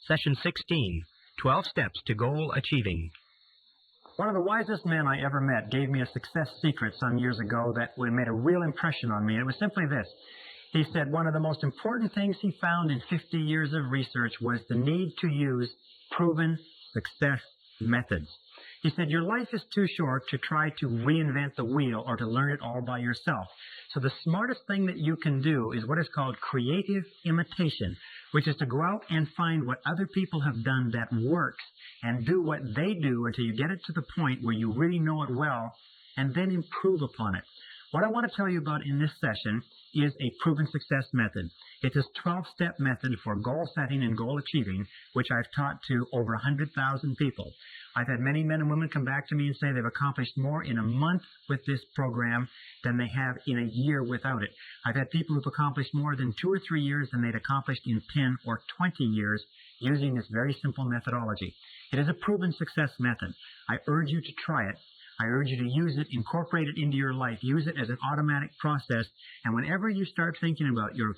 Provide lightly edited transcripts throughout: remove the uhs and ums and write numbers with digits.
Session 16, 12 Steps to Goal Achieving. One of the wisest men I ever met gave me a success secret some years ago that made a real impression on me. It was simply this. He said one of the most important things he found in 50 years of research was the need to use proven success methods. He said, your life is too short to try to reinvent the wheel or to learn it all by yourself. So the smartest thing that you can do is what is called creative imitation, which is to go out and find what other people have done that works and do what they do until you get it to the point where you really know it well and then improve upon it. What I want to tell you about in this session is a proven success method. It's a 12-step method for goal setting and goal achieving, which I've taught to over 100,000 people. I've had many men and women come back to me and say they've accomplished more in a month with this program than they have in a year without it. I've had people who've accomplished more than 2 or 3 years than they'd accomplished in 10 or 20 years using this very simple methodology. It is a proven success method. I urge you to try it. I urge you to use it, incorporate it into your life, use it as an automatic process, and whenever you start thinking about your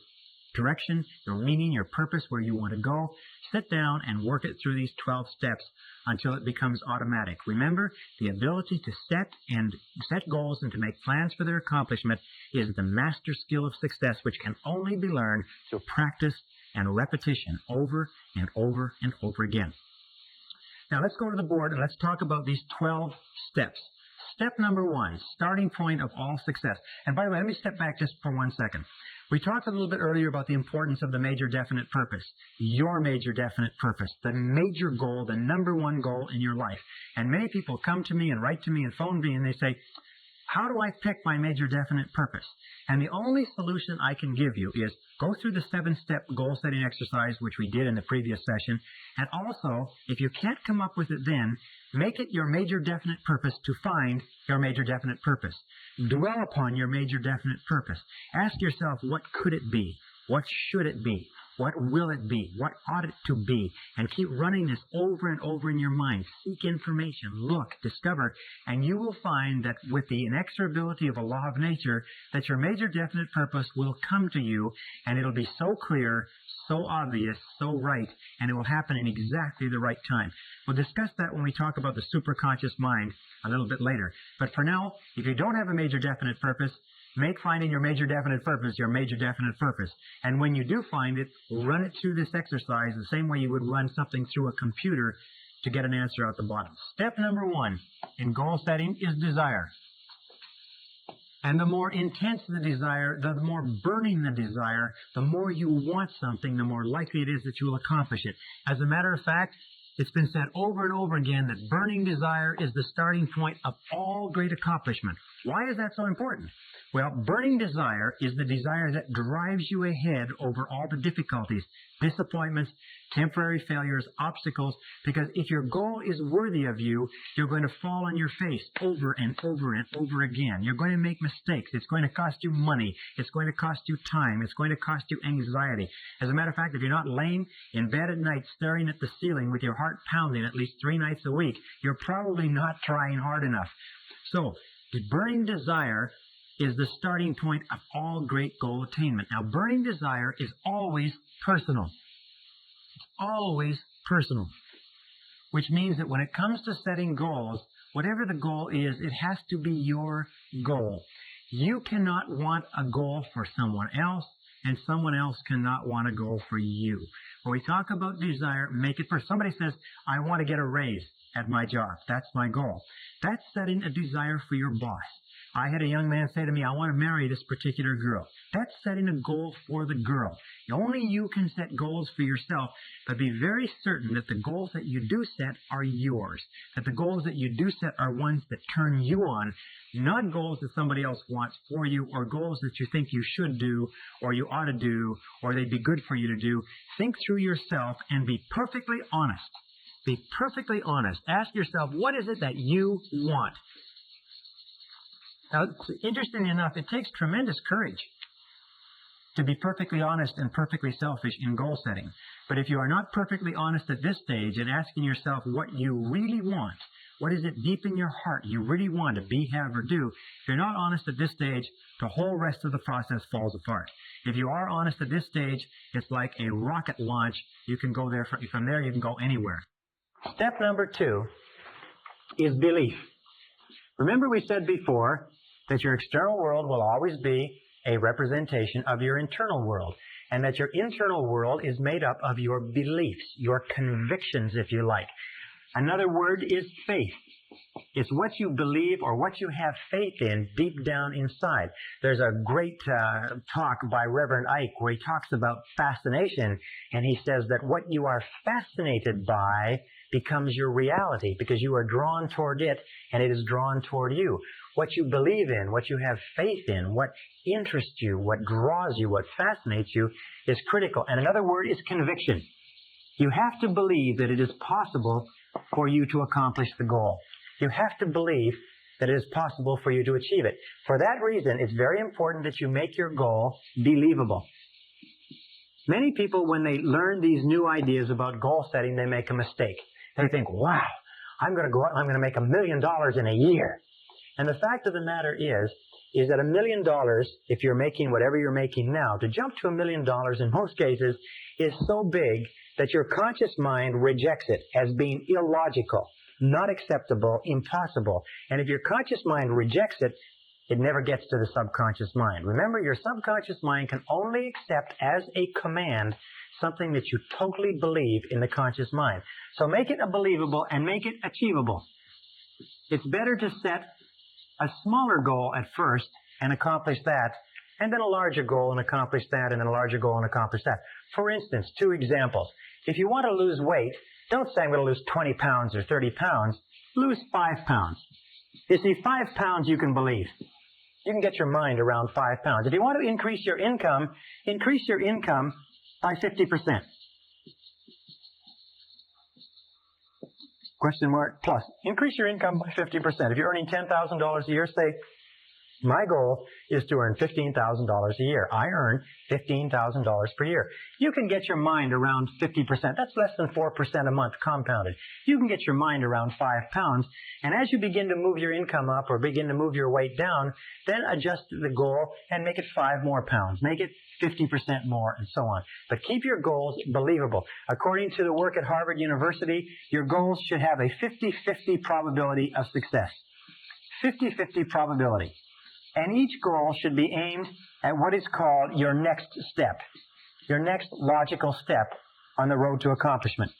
direction, your meaning, your purpose, where you want to go, sit down and work it through these 12 steps until it becomes automatic. Remember, the ability to set goals and to make plans for their accomplishment is the master skill of success, which can only be learned through practice and repetition over and over and over again. Now let's go to the board and let's talk about these 12 steps. Step number 1, starting point of all success. And by the way, let me step back just for 1 second. We talked a little bit earlier about the importance of the major definite purpose, your major definite purpose, the major goal, the number 1 goal in your life. And many people come to me and write to me and phone me and they say, how do I pick my major definite purpose? And the only solution I can give you is go through the 7-step goal setting exercise, which we did in the previous session. And also, if you can't come up with it then, make it your major definite purpose to find your major definite purpose. Dwell upon your major definite purpose. Ask yourself, what could it be? What should it be? What will it be? What ought it to be? And keep running this over and over in your mind. Seek information, look, discover, and you will find that with the inexorability of a law of nature, that your major definite purpose will come to you, and it'll be so clear, so obvious, so right, and it will happen in exactly the right time. We'll discuss that when we talk about the superconscious mind a little bit later. But for now, if you don't have a major definite purpose, make finding your major definite purpose your major definite purpose. And when you do find it, run it through this exercise the same way you would run something through a computer to get an answer out the bottom. Step number 1 in goal setting is desire. And the more intense the desire, the more burning the desire, the more you want something, the more likely it is that you will accomplish it. As a matter of fact, it's been said over and over again that burning desire is the starting point of all great accomplishment. Why is that so important? Well, burning desire is the desire that drives you ahead over all the difficulties, disappointments, temporary failures, obstacles, because if your goal is worthy of you, you're going to fall on your face over and over and over again. You're going to make mistakes. It's going to cost you money. It's going to cost you time. It's going to cost you anxiety. As a matter of fact, if you're not laying in bed at night staring at the ceiling with your heart pounding at least 3 nights a week, you're probably not trying hard enough. So, the burning desire is the starting point of all great goal attainment. Now, burning desire is always personal. It's always personal, which means that when it comes to setting goals, whatever the goal is, it has to be your goal. You cannot want a goal for someone else, and someone else cannot want a goal for you. When we talk about desire, make it first. Somebody says, I want to get a raise at my job. That's my goal. That's setting a desire for your boss. I had a young man say to me, I want to marry this particular girl. That's setting a goal for the girl. Only you can set goals for yourself, but be very certain that the goals that you do set are yours, that the goals that you do set are ones that turn you on, not goals that somebody else wants for you or goals that you think you should do or you ought to do or they'd be good for you to do. Think through yourself and be perfectly honest. Be perfectly honest. Ask yourself, what is it that you want? Now, interestingly enough, it takes tremendous courage to be perfectly honest and perfectly selfish in goal setting. But if you are not perfectly honest at this stage and asking yourself what you really want, what is it deep in your heart you really want to be, have, or do, if you're not honest at this stage, the whole rest of the process falls apart. If you are honest at this stage, it's like a rocket launch. You can go there, from there you can go anywhere. Step number 2 is belief. Remember we said before that your external world will always be a representation of your internal world, and that your internal world is made up of your beliefs, your convictions, if you like. Another word is faith. It's what you believe or what you have faith in deep down inside. There's a great talk by Reverend Ike where he talks about fascination, and he says that what you are fascinated by becomes your reality because you are drawn toward it and it is drawn toward you. What you believe in, what you have faith in, what interests you, what draws you, what fascinates you is critical. And another word is conviction. You have to believe that it is possible for you to accomplish the goal. You have to believe that it is possible for you to achieve it. For that reason, it's very important that you make your goal believable. Many people, when they learn these new ideas about goal setting, they make a mistake. They think, wow, I'm going to go out and I'm going to make $1 million in a year. And the fact of the matter is that $1 million, if you're making whatever you're making now, to jump to $1 million in most cases is so big that your conscious mind rejects it as being illogical, not acceptable, impossible. And if your conscious mind rejects it, it never gets to the subconscious mind. Remember, your subconscious mind can only accept as a command something that you totally believe in the conscious mind. So make it believable and make it achievable. It's better to set a smaller goal at first and accomplish that, and then a larger goal and accomplish that, and then a larger goal and accomplish that. For instance, 2 examples. If you want to lose weight, don't say I'm going to lose 20 pounds or 30 pounds. Lose 5 pounds. You see, 5 pounds you can believe. You can get your mind around 5 pounds. If you want to increase your income by 50%. Question mark plus. Increase your income by 50%. If you're earning $10,000 a year, say, my goal is to earn $15,000 a year. I earn $15,000 per year. You can get your mind around 50%. That's less than 4% a month compounded. You can get your mind around 5 pounds. And as you begin to move your income up or begin to move your weight down, then adjust the goal and make it 5 more pounds. Make it 50% more and so on. But keep your goals believable. According to the work at Harvard University, your goals should have a 50-50 probability of success. 50-50 probability. And each goal should be aimed at what is called your next step, your next logical step on the road to accomplishment.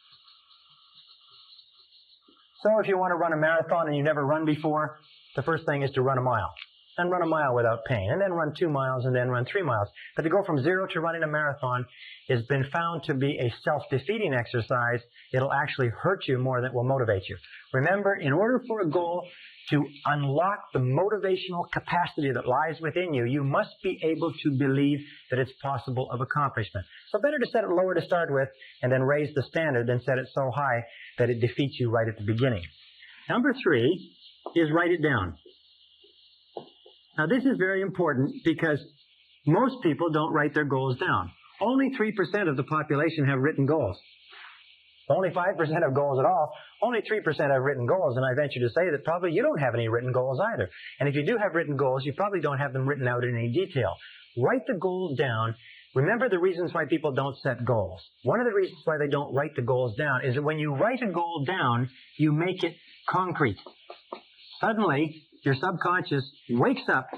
So if you want to run a marathon and you've never run before, the first thing is to run a mile. And run a mile without pain. And then run 2 miles and then run 3 miles. But to go from 0 to running a marathon has been found to be a self-defeating exercise. It'll actually hurt you more than it will motivate you. Remember, in order for a goal to unlock the motivational capacity that lies within you, you must be able to believe that it's possible of accomplishment. So better to set it lower to start with and then raise the standard than set it so high that it defeats you right at the beginning. Number 3 is write it down. Now this is very important because most people don't write their goals down. Only 3% of the population have written goals. Only 5% have goals at all. Only 3% have written goals, and I venture to say that probably you don't have any written goals either. And if you do have written goals, you probably don't have them written out in any detail. Write the goals down. Remember the reasons why people don't set goals. One of the reasons why they don't write the goals down is that when you write a goal down, you make it concrete. Suddenly, your subconscious wakes up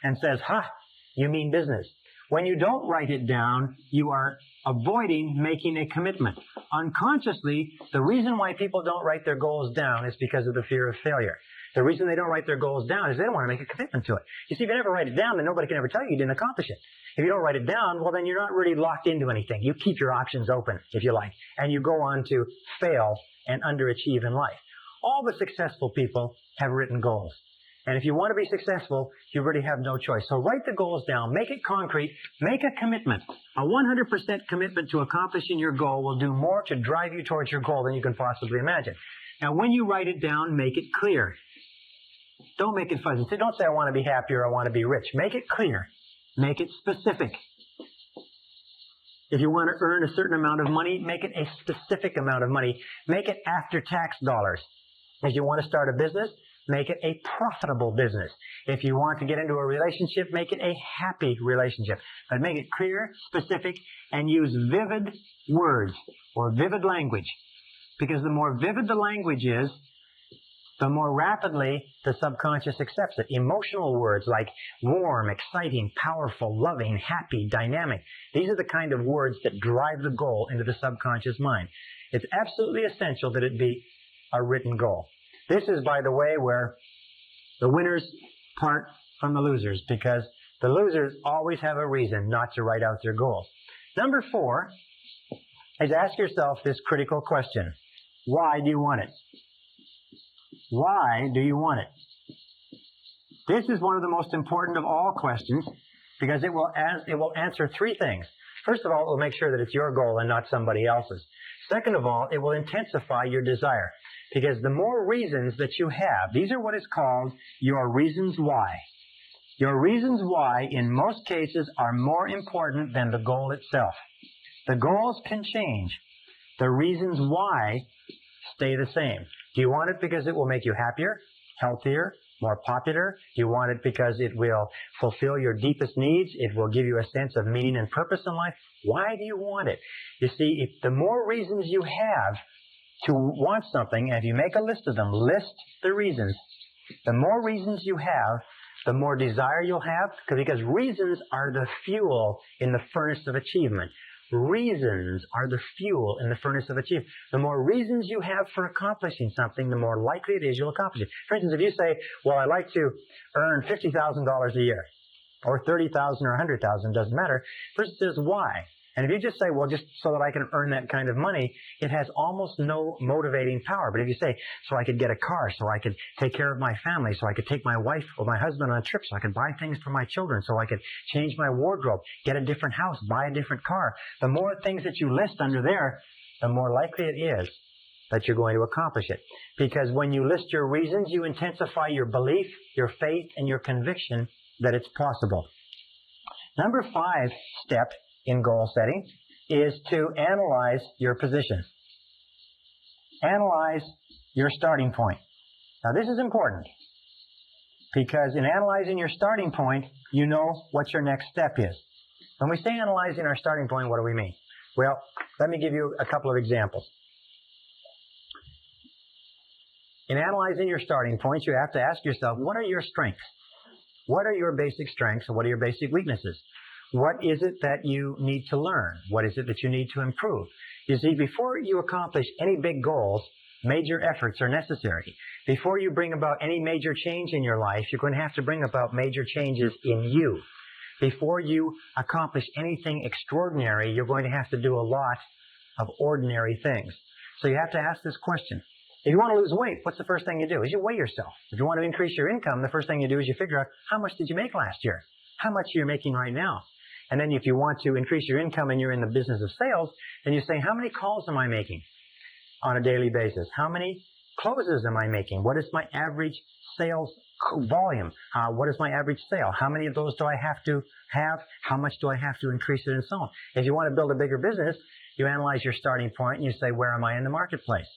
and says, ha, you mean business. When you don't write it down, you are avoiding making a commitment. Unconsciously, the reason why people don't write their goals down is because of the fear of failure. The reason they don't write their goals down is they don't want to make a commitment to it. You see, if you never write it down, then nobody can ever tell you didn't accomplish it. If you don't write it down, well, then you're not really locked into anything. You keep your options open, if you like, and you go on to fail and underachieve in life. All the successful people have written goals. And if you want to be successful, you really have no choice. So write the goals down, make it concrete, make a commitment. A 100% commitment to accomplishing your goal will do more to drive you towards your goal than you can possibly imagine. Now, when you write it down, make it clear. Don't make it fuzzy. Don't say, I want to be happy or I want to be rich. Make it clear. Make it specific. If you want to earn a certain amount of money, make it a specific amount of money. Make it after-tax dollars. If you want to start a business, make it a profitable business. If you want to get into a relationship, make it a happy relationship. But make it clear, specific, and use vivid words or vivid language. Because the more vivid the language is, the more rapidly the subconscious accepts it. Emotional words like warm, exciting, powerful, loving, happy, dynamic. These are the kind of words that drive the goal into the subconscious mind. It's absolutely essential that it be a written goal. This is, by the way, where the winners part from the losers, because the losers always have a reason not to write out their goals. Number 4 is ask yourself this critical question. Why do you want it? Why do you want it? This is one of the most important of all questions because it will answer 3 things. First of all, it will make sure that it's your goal and not somebody else's. Second of all, it will intensify your desire because the more reasons that you have, these are what is called your reasons why. Your reasons why, in most cases, are more important than the goal itself. The goals can change. The reasons why stay the same. Do you want it because it will make you happier, healthier, more popular? Do you want it because it will fulfill your deepest needs? It will give you a sense of meaning and purpose in life? Why do you want it? You see, the more reasons you have to want something, and if you make a list of them, list the reasons. The more reasons you have, the more desire you'll have, because reasons are the fuel in the furnace of achievement. Reasons are the fuel in the furnace of achievement. The more reasons you have for accomplishing something, the more likely it is you'll accomplish it. For instance, if you say, well, I'd like to earn $50,000 a year, or $30,000 or $100,000, doesn't matter. First it says why. And if you just say, well, just so that I can earn that kind of money, it has almost no motivating power. But if you say, so I could get a car, so I could take care of my family, so I could take my wife or my husband on a trip, so I could buy things for my children, so I could change my wardrobe, get a different house, buy a different car. The more things that you list under there, the more likely it is that you're going to accomplish it. Because when you list your reasons, you intensify your belief, your faith, and your conviction that it's possible. Number 5 step in goal setting is to analyze your position. Analyze your starting point. Now this is important because in analyzing your starting point, you know what your next step is. When we say analyzing our starting point, what do we mean? Well, let me give you a couple of examples. In analyzing your starting point, you have to ask yourself, what are your strengths? What are your basic strengths and what are your basic weaknesses? What is it that you need to learn? What is it that you need to improve? You see, before you accomplish any big goals, major efforts are necessary. Before you bring about any major change in your life, you're going to have to bring about major changes in you. Before you accomplish anything extraordinary, you're going to have to do a lot of ordinary things. So you have to ask this question. If you want to lose weight, what's the first thing you do? Is you weigh yourself. If you want to increase your income, the first thing you do is you figure out how much did you make last year? How much you're making right now? And then if you want to increase your income and you're in the business of sales, then you say, how many calls am I making on a daily basis? How many closes am I making? What is my average sales volume? What is my average sale? How many of those do I have to have? How much do I have to increase it and so on? If you want to build a bigger business, you analyze your starting point and you say, where am I in the marketplace?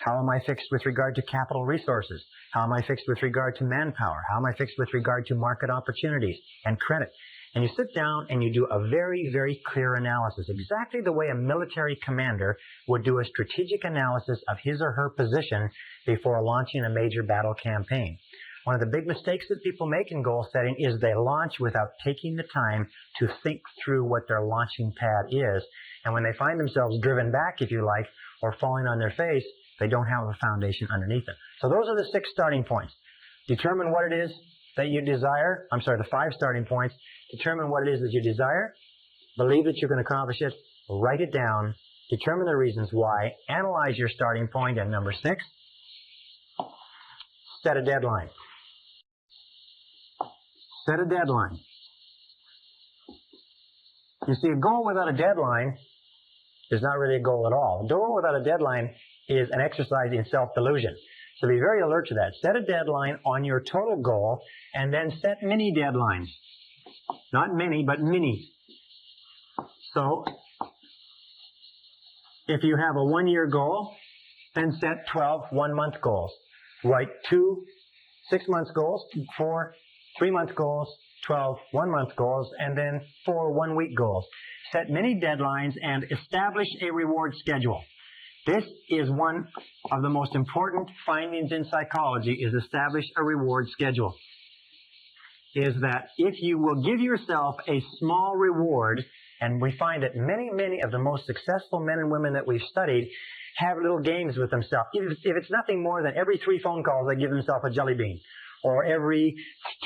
How am I fixed with regard to capital resources? How am I fixed with regard to manpower? How am I fixed with regard to market opportunities and credit? And you sit down and you do a very, very clear analysis, exactly the way a military commander would do a strategic analysis of his or her position before launching a major battle campaign. One of the big mistakes that people make in goal setting is they launch without taking the time to think through what their launching pad is. And when they find themselves driven back, if you like, or falling on their face, they don't have a foundation underneath them. So those are the 6 starting points. Determine what it is that you desire. The 5 starting points. Determine what it is that you desire. Believe that you can accomplish it. Write it down. Determine the reasons why. Analyze your starting point. And number 6, set a deadline. Set a deadline. You see, a goal without a deadline is not really a goal at all. A goal without a deadline is an exercise in self-delusion. So be very alert to that. Set a deadline on your total goal and then set mini deadlines. Not many, but mini. So If you have a 1-year goal, then set 12 one-month goals. Write 2 6-month goals, 4 3-month goals, 12 one-month goals, and then 4 one-week goals. Set many deadlines and establish a reward schedule. This is one of the most important findings in psychology, is establish a reward schedule. Is that if you will give yourself a small reward, and we find that many of the most successful men and women that we've studied have little games with themselves. If it's nothing more than every 3 phone calls, they give themselves a jelly bean. Or every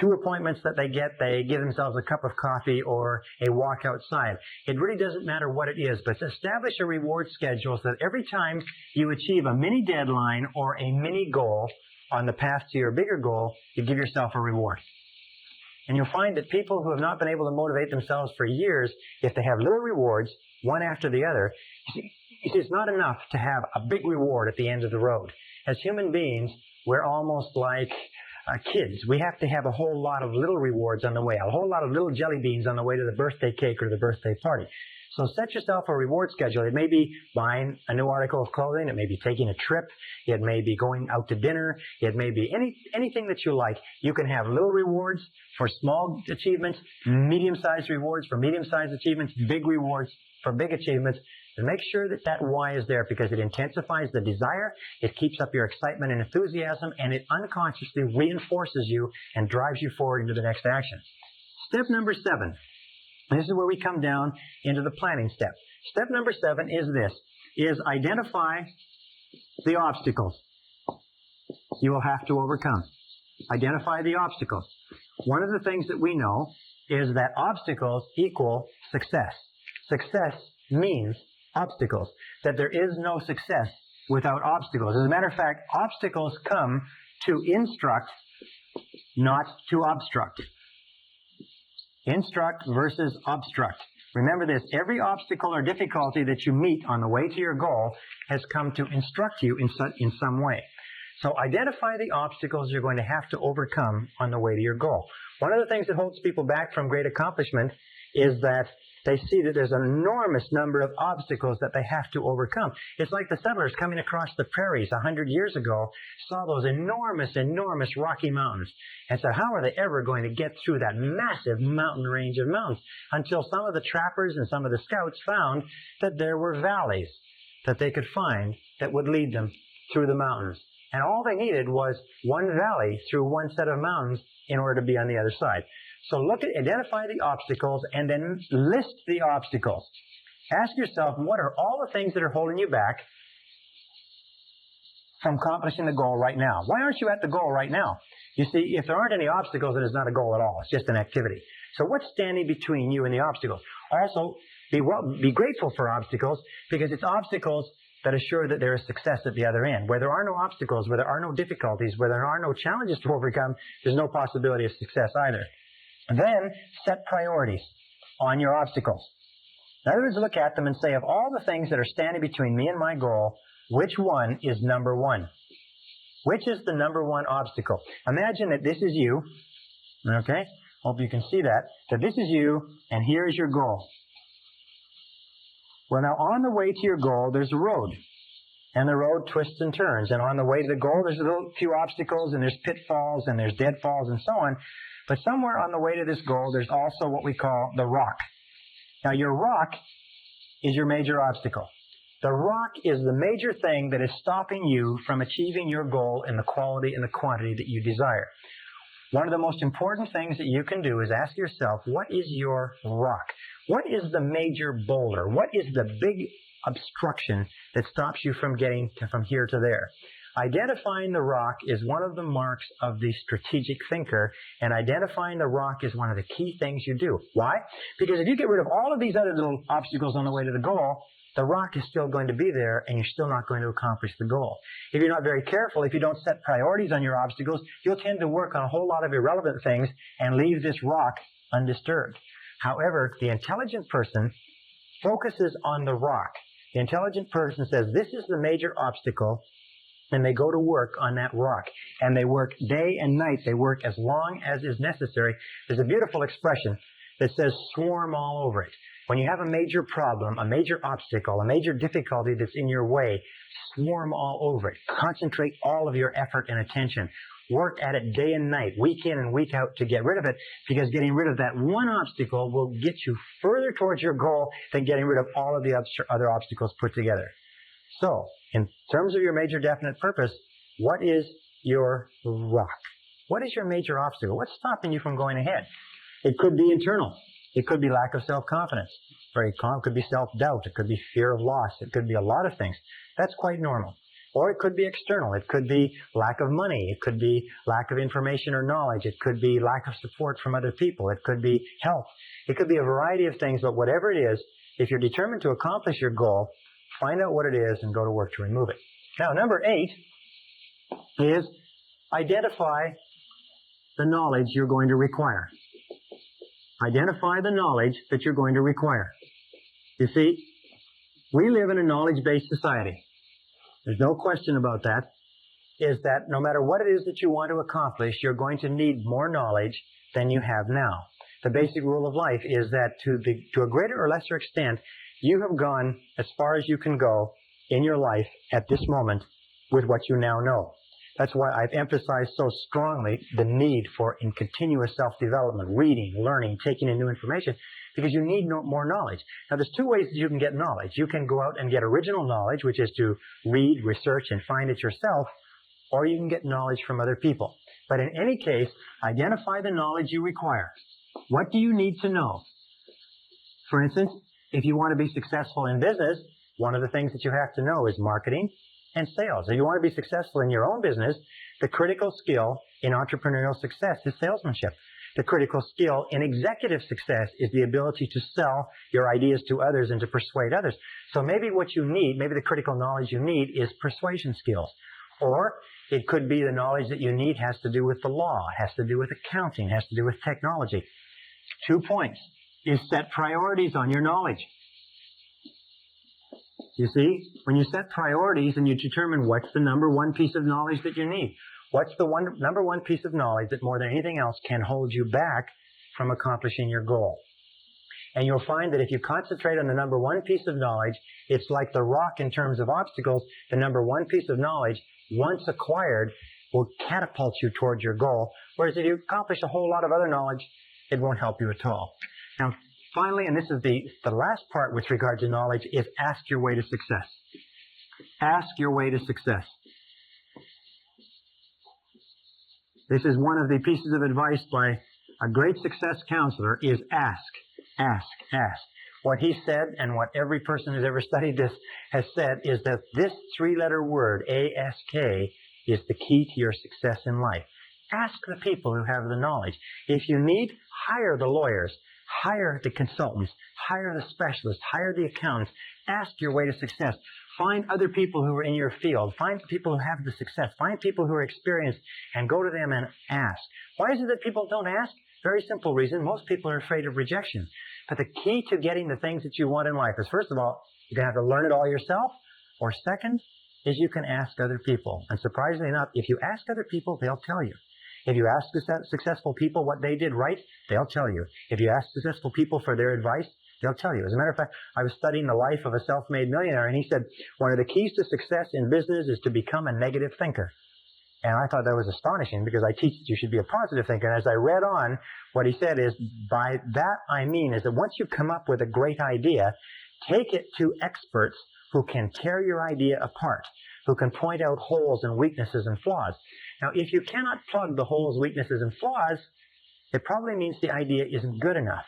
2 appointments that they get, they give themselves a cup of coffee or a walk outside. It really doesn't matter what it is, but establish a reward schedule so that every time you achieve a mini deadline or a mini goal on the path to your bigger goal, you give yourself a reward. And you'll find that people who have not been able to motivate themselves for years, if they have little rewards, one after the other, it's not enough to have a big reward at the end of the road. As human beings, we're almost like kids. We have to have a whole lot of little rewards on the way, a whole lot of little jelly beans on the way to the birthday cake or the birthday party. So set yourself a reward schedule. It may be buying a new article of clothing. It may be taking a trip. It may be going out to dinner. It may be anything that you like. You can have little rewards for small achievements, medium-sized rewards for medium-sized achievements, big rewards for big achievements. And make sure that that why is there, because it intensifies the desire, it keeps up your excitement and enthusiasm, and it unconsciously reinforces you and drives you forward into the next action. Step number 7. This is where we come down into the planning step. Step number 7 is this, is identify the obstacles you will have to overcome. Identify the obstacles. One of the things that we know is that obstacles equal success. Success means obstacles, that there is no success without obstacles. As a matter of fact, obstacles come to instruct, not to obstruct. Instruct versus obstruct. Remember this, every obstacle or difficulty that you meet on the way to your goal has come to instruct you in some way. So identify the obstacles you're going to have to overcome on the way to your goal. One of the things that holds people back from great accomplishment is that they see that there's an enormous number of obstacles that they have to overcome. It's like the settlers coming across the prairies 100 years ago saw those enormous Rocky Mountains and said, how are they ever going to get through that massive mountain range of mountains? Until some of the trappers and some of the scouts found that there were valleys that they could find that would lead them through the mountains. And all they needed was one valley through one set of mountains in order to be on the other side. So identify the obstacles and then list the obstacles. Ask yourself, what are all the things that are holding you back from accomplishing the goal right now? Why aren't you at the goal right now? You see, if there aren't any obstacles, then it's not a goal at all. It's just an activity. So what's standing between you and the obstacles? Also, be grateful for obstacles, because it's obstacles that assure that there is success at the other end. Where there are no obstacles, where there are no difficulties, where there are no challenges to overcome, there's no possibility of success either. Then set priorities on your obstacles. In other words, look at them and say, of all the things that are standing between me and my goal, which one is number one? Which is the number one obstacle? Imagine that this is you, okay? Hope you can see that this is you, and here is your goal. Well, now on the way to your goal, there's a road. And the road twists and turns. And on the way to the goal, there's a few obstacles, and there's pitfalls, and there's deadfalls, and so on. But somewhere on the way to this goal, there's also what we call the rock. Now, your rock is your major obstacle. The rock is the major thing that is stopping you from achieving your goal in the quality and the quantity that you desire. One of the most important things that you can do is ask yourself, what is your rock? What is the major boulder? What is the big obstruction that stops you from getting from here to there? Identifying the rock is one of the marks of the strategic thinker, and identifying the rock is one of the key things you do. Why? Because if you get rid of all of these other little obstacles on the way to the goal, the rock is still going to be there, and you're still not going to accomplish the goal. If you're not very careful, if you don't set priorities on your obstacles, you'll tend to work on a whole lot of irrelevant things and leave this rock undisturbed. However, the intelligent person focuses on the rock. The intelligent person says, this is the major obstacle, and they go to work on that rock. And they work day and night. They work as long as is necessary. There's a beautiful expression that says swarm all over it. When you have a major problem, a major obstacle, a major difficulty that's in your way, swarm all over it. Concentrate all of your effort and attention. Work at it day and night, week in and week out to get rid of it, because getting rid of that one obstacle will get you further towards your goal than getting rid of all of the other obstacles put together. So, in terms of your major definite purpose, what is your rock? What is your major obstacle? What's stopping you from going ahead? It could be internal. It could be lack of self-confidence. Very common. It could be self-doubt. It could be fear of loss. It could be a lot of things. That's quite normal. Or it could be external. It could be lack of money. It could be lack of information or knowledge. It could be lack of support from other people. It could be health. It could be a variety of things, but whatever it is, if you're determined to accomplish your goal, find out what it is and go to work to remove it. Now, number 8 is identify the knowledge you're going to require. Identify the knowledge that you're going to require. You see, we live in a knowledge-based society. There's no question about that, is that no matter what it is that you want to accomplish, you're going to need more knowledge than you have now. The basic rule of life is that to a greater or lesser extent, you have gone as far as you can go in your life at this moment with what you now know. That's why I've emphasized so strongly the need for continuous self-development, reading, learning, taking in new information, because you need more knowledge. Now, there's 2 ways that you can get knowledge. You can go out and get original knowledge, which is to read, research, and find it yourself, or you can get knowledge from other people. But in any case, identify the knowledge you require. What do you need to know? For instance, if you want to be successful in business, one of the things that you have to know is marketing and sales. If you want to be successful in your own business, the critical skill in entrepreneurial success is salesmanship. The critical skill in executive success is the ability to sell your ideas to others and to persuade others. So maybe what you need, maybe the critical knowledge you need is persuasion skills. Or it could be the knowledge that you need has to do with the law, has to do with accounting, has to do with technology. 2 points is set priorities on your knowledge. You see, when you set priorities and you determine what's the number 1 piece of knowledge that you need, what's the number 1 piece of knowledge that more than anything else can hold you back from accomplishing your goal. And you'll find that if you concentrate on the number 1 piece of knowledge, it's like the rock in terms of obstacles. The number 1 piece of knowledge, once acquired, will catapult you towards your goal. Whereas if you accomplish a whole lot of other knowledge, it won't help you at all. Now, finally, and this is the last part with regard to knowledge, is ask your way to success. Ask your way to success. This is one of the pieces of advice by a great success counselor, is ask, ask, ask. What he said, and what every person who's ever studied this has said, is that this 3-letter word, ASK, is the key to your success in life. Ask the people who have the knowledge. If you need, hire the lawyers, hire the consultants, hire the specialists, hire the accountants. Ask your way to success. Find other people who are in your field. Find people who have the success. Find people who are experienced and go to them and ask. Why is it that people don't ask? Very simple reason. Most people are afraid of rejection. But the key to getting the things that you want in life is, first of all, you're going to have to learn it all yourself. Or second, is you can ask other people. And surprisingly enough, if you ask other people, they'll tell you. If you ask successful people what they did right, they'll tell you. If you ask successful people for their advice, they'll tell you. As a matter of fact, I was studying the life of a self-made millionaire, and he said, one of the keys to success in business is to become a negative thinker. And I thought that was astonishing, because I teach that you should be a positive thinker. And as I read on, what he said is, by that I mean is that once you come up with a great idea, take it to experts who can tear your idea apart, who can point out holes and weaknesses and flaws. Now, if you cannot plug the holes, weaknesses, and flaws, it probably means the idea isn't good enough.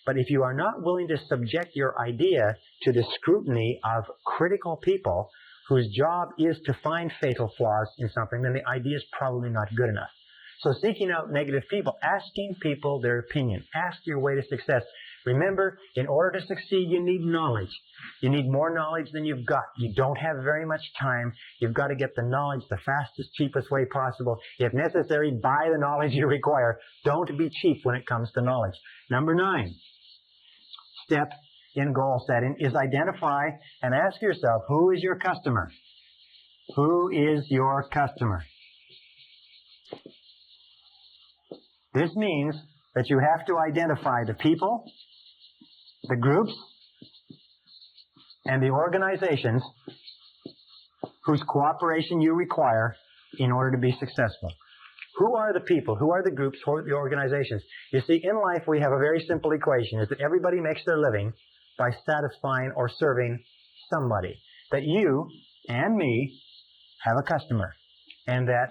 But if you are not willing to subject your idea to the scrutiny of critical people whose job is to find fatal flaws in something, then the idea is probably not good enough. So seeking out negative people, asking people their opinion, ask your way to success. Remember, in order to succeed, you need knowledge. You need more knowledge than you've got. You don't have very much time. You've got to get the knowledge the fastest, cheapest way possible. If necessary, buy the knowledge you require. Don't be cheap when it comes to knowledge. Number 9, step in goal setting is identify and ask yourself, who is your customer? Who is your customer? This means that you have to identify the people, the groups, and the organizations whose cooperation you require in order to be successful. Who are the people? Who are the groups? Who are the organizations? You see, in life we have a very simple equation, is that everybody makes their living by satisfying or serving somebody. That you and me have a customer, and that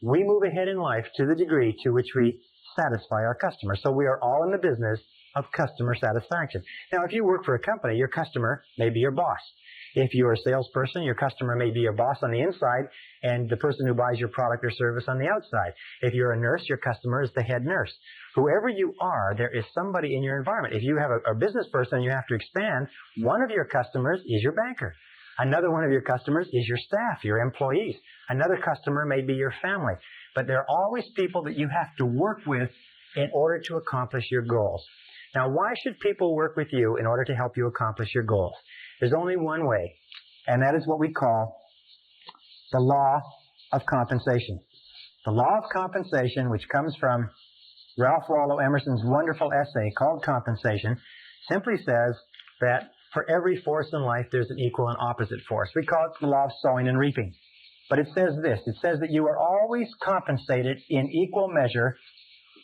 we move ahead in life to the degree to which we satisfy our customer. So we are all in the business of customer satisfaction. Now, if you work for a company, your customer may be your boss. If you're a salesperson, your customer may be your boss on the inside and the person who buys your product or service on the outside. If you're a nurse, your customer is the head nurse. Whoever you are, there is somebody in your environment. If you have a business person and you have to expand, one of your customers is your banker. Another one of your customers is your staff, your employees. Another customer may be your family. But there are always people that you have to work with in order to accomplish your goals. Now, why should people work with you in order to help you accomplish your goals? There's only one way, and that is what we call the law of compensation. The law of compensation, which comes from Ralph Waldo Emerson's wonderful essay called Compensation, simply says that for every force in life, there's an equal and opposite force. We call it the law of sowing and reaping. But it says this, it says that you are always compensated in equal measure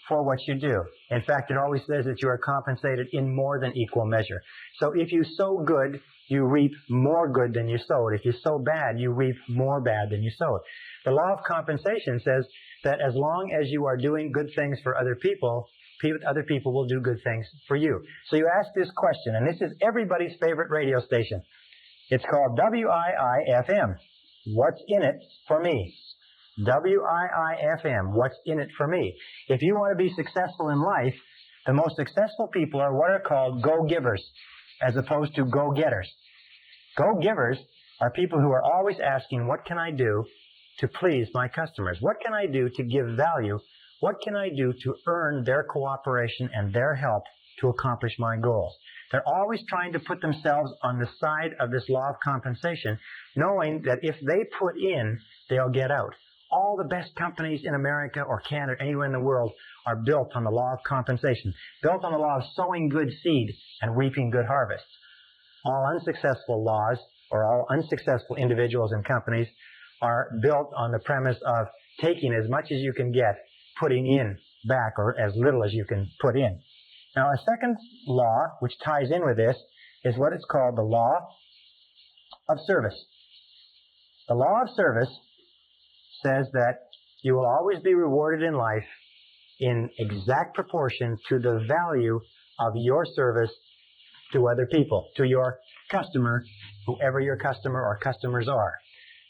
for what you do. In fact, it always says that you are compensated in more than equal measure. So if you sow good, you reap more good than you sowed. If you sow bad, you reap more bad than you sowed. The law of compensation says that as long as you are doing good things for other people will do good things for you. So you ask this question, and this is everybody's favorite radio station. It's called WIIFM. What's in it for me? WIIFM. What's in it for me? If you want to be successful in life, the most successful people are what are called go-givers, as opposed to go-getters. Go-givers are people who are always asking, what can I do to please my customers? What can I do to give value? What can I do to earn their cooperation and their help to accomplish my goals? They're always trying to put themselves on the side of this law of compensation, knowing that if they put in, they'll get out. All the best companies in America or Canada, anywhere in the world, are built on the law of compensation, built on the law of sowing good seed and reaping good harvests. All unsuccessful laws or all unsuccessful individuals and companies are built on the premise of taking as much as you can get, putting in back, or as little as you can put in. Now, a second law, which ties in with this, is what is called the law of service. The law of service says that you will always be rewarded in life in exact proportion to the value of your service to other people, to your customer, whoever your customer or customers are.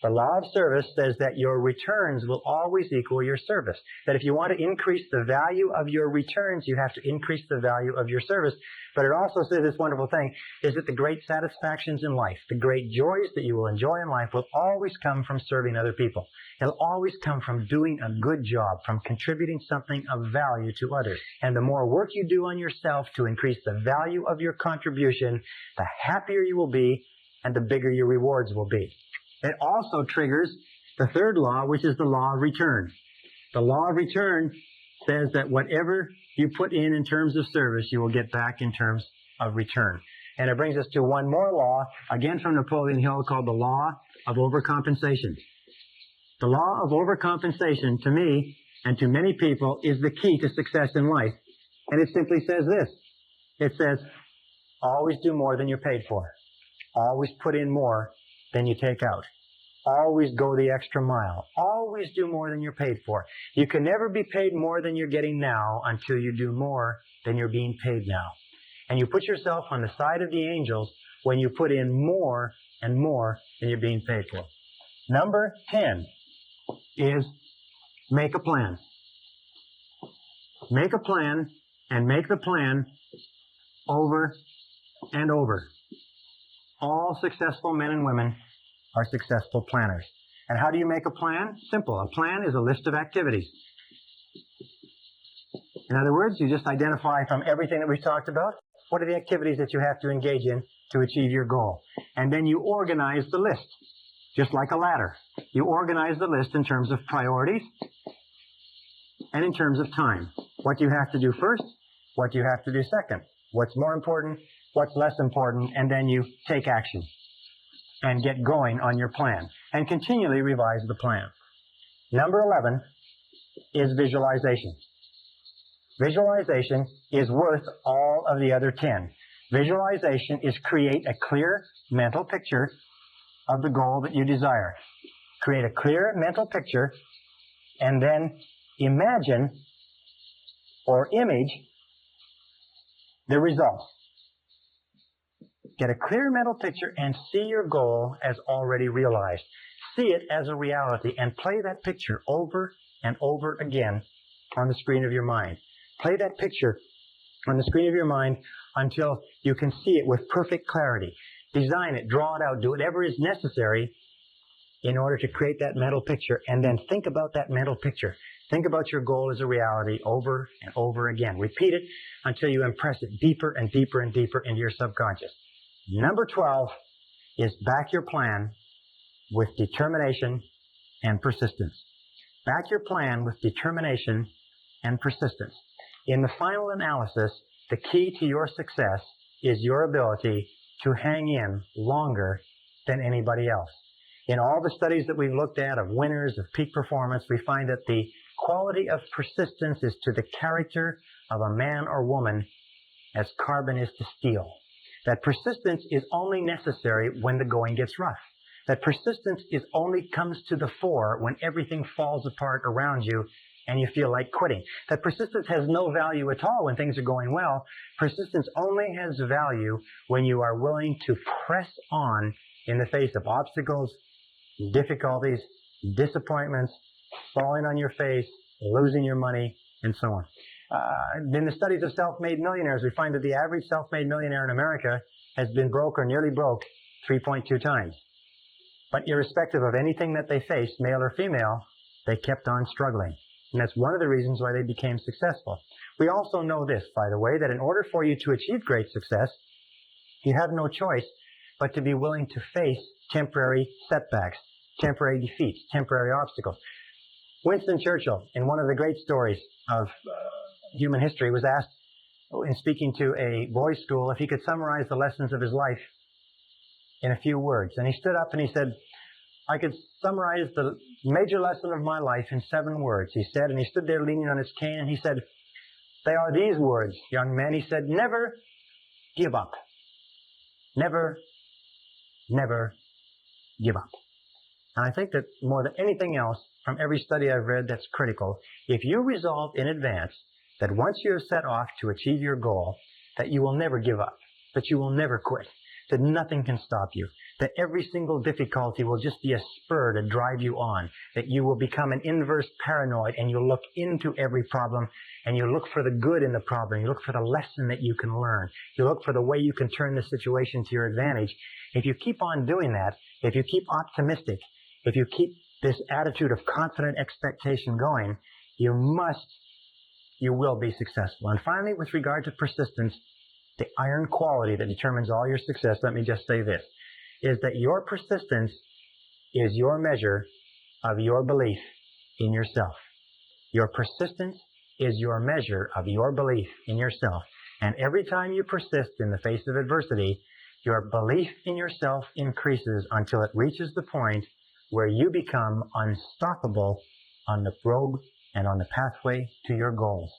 The law of service says that your returns will always equal your service. That if you want to increase the value of your returns, you have to increase the value of your service. But it also says this wonderful thing, is that the great satisfactions in life, the great joys that you will enjoy in life will always come from serving other people. It'll always come from doing a good job, from contributing something of value to others. And the more work you do on yourself to increase the value of your contribution, the happier you will be and the bigger your rewards will be. It also triggers the third law, which is the law of return. The law of return says that whatever you put in terms of service, you will get back in terms of return. And it brings us to one more law, again from Napoleon Hill, called the law of overcompensation. The law of overcompensation, to me and to many people, is the key to success in life. And it simply says this. It says, always do more than you're paid for. Always put in more than you take out. Always go the extra mile. Always do more than you're paid for. You can never be paid more than you're getting now until you do more than you're being paid now. And you put yourself on the side of the angels when you put in more and more than you're being paid for. Number 10 is make a plan. Make a plan and make the plan over and over. All successful men and women are successful planners. And how do you make a plan? Simple. A plan is a list of activities. In other words, you just identify from everything that we've talked about, what are the activities that you have to engage in to achieve your goal. And then you organize the list, just like a ladder. You organize the list in terms of priorities and in terms of time. What you have to do first, what you have to do second. What's more important, what's less important, and then you take action and get going on your plan and continually revise the plan. Number 11 is visualization. Visualization is worth all of the other 10. Visualization is create a clear mental picture of the goal that you desire. Create a clear mental picture and then imagine or image the result. Get a clear mental picture and see your goal as already realized. See it as a reality and play that picture over and over again on the screen of your mind. Play that picture on the screen of your mind until you can see it with perfect clarity. Design it, draw it out, do whatever is necessary in order to create that mental picture, and then think about that mental picture. Think about your goal as a reality over and over again. Repeat it until you impress it deeper and deeper and deeper into your subconscious. Number 12 is back your plan with determination and persistence. Back your plan with determination and persistence. In the final analysis, the key to your success is your ability to hang in longer than anybody else. In all the studies that we've looked at of winners, of peak performance, we find that the quality of persistence is to the character of a man or woman as carbon is to steel. That persistence is only necessary when the going gets rough. That persistence only comes to the fore when everything falls apart around you and you feel like quitting. That persistence has no value at all when things are going well. Persistence only has value when you are willing to press on in the face of obstacles, difficulties, disappointments, falling on your face, losing your money, and so on. In the studies of self-made millionaires, we find that the average self-made millionaire in America has been broke or nearly broke 3.2 times. But irrespective of anything that they faced, male or female, they kept on struggling. And that's one of the reasons why they became successful. We also know this, by the way, that in order for you to achieve great success, you have no choice but to be willing to face temporary setbacks, temporary defeats, temporary obstacles. Winston Churchill, in one of the great stories of human history, was asked in speaking to a boys' school if he could summarize the lessons of his life in a few words. And he stood up and he said, I could summarize the major lesson of my life in 7 words, he said. And he stood there leaning on his cane and he said, they are these words, young man. He said, never give up. Never, never give up. And I think that more than anything else, from every study I've read, that's critical. If you resolve in advance that once you have set off to achieve your goal, that you will never give up, that you will never quit, that nothing can stop you, that every single difficulty will just be a spur to drive you on, that you will become an inverse paranoid and you'll look into every problem and you look for the good in the problem, you look for the lesson that you can learn, you look for the way you can turn the situation to your advantage. If you keep on doing that, if you keep optimistic, if you keep this attitude of confident expectation going, you will be successful. And finally, with regard to persistence, the iron quality that determines all your success, let me just say this, is that your persistence is your measure of your belief in yourself. Your persistence is your measure of your belief in yourself. And every time you persist in the face of adversity, your belief in yourself increases until it reaches the point where you become unstoppable on the road and on the pathway to your goals.